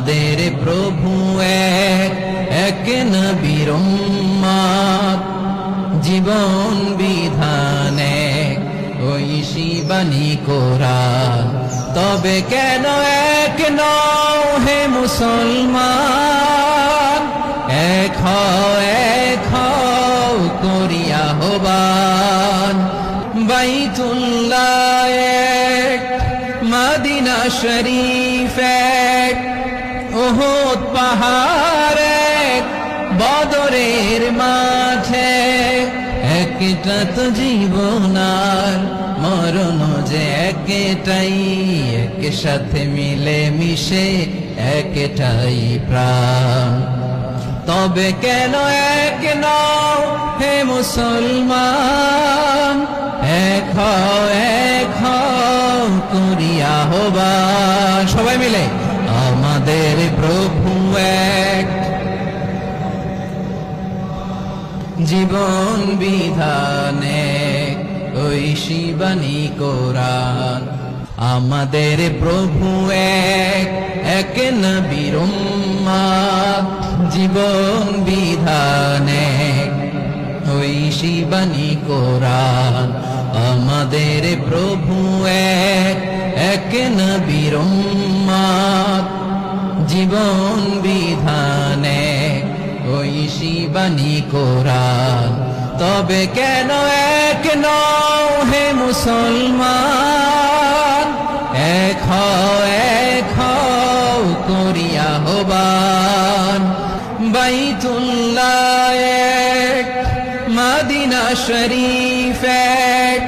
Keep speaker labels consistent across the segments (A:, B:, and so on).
A: আমাদের প্রভু এক, এক নবীর উম্মত, জীবন বিধানে ঐশী বাণী কোরআন। তবে কেন এক নও হে মুসলমান, এক হও করিয়া আহ্বান। বাইতুল্লাহ এক, মদিনা শরীফ এক, উহুদ পাহাড় এক, বদরের মাঠে একটা তো জীবন আর মরণ যে একটাই, এক সাথে মিলে মিশে একটাই প্রাণ। তবে কেন এক নও হে মুসলমান, এক হও করিয়া আহ্বান। সবাই মিলে আমাদের প্রভু এক, জীবন বিধানে ঐশী বাণী কোরআন। আমাদের প্রভু এক, এক নবীর উম্মত, জীবন বিধানে ঐশী বাণী কোরআন। আমাদের প্রভু এক, এক নবীর উম্মত, জীবন বিধানে ঐশী বাণী কোরআন। তবে কেন এক নও হে মুসলমান, এক হও করিয়া আহ্বান। বাইতুল্লাহ এক, মদিনা শরীফ এক,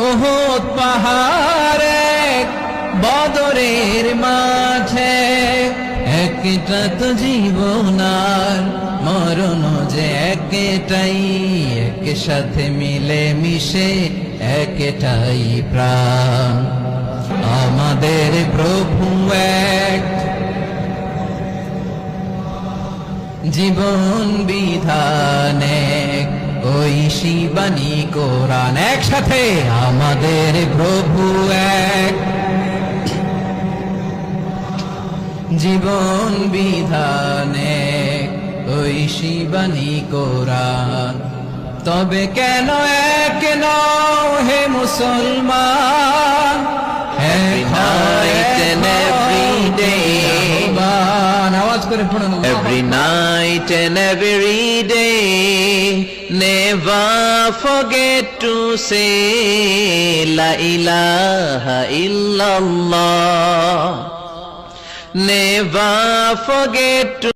A: উহুদ পাহাড় এক, বদরের মাঠে একটা তো জীবন আর মরণ যে একটাই, এক সাথে মিলে মিশে একটাই প্রাণ। আমাদের প্রভু এক, জীবন বিধানে ঐশী বাণী কোরআন। একসাথে আমাদের প্রভু এক, জীবন বিধানে ঐশী বাণী কোরআন। তবে কেন এক নও হে মুসলমান,
B: Every night and every day,
A: আওয়াজ করে পড়ুন।
B: every night and every day, never forget to say La ilaha illallah. Never forget to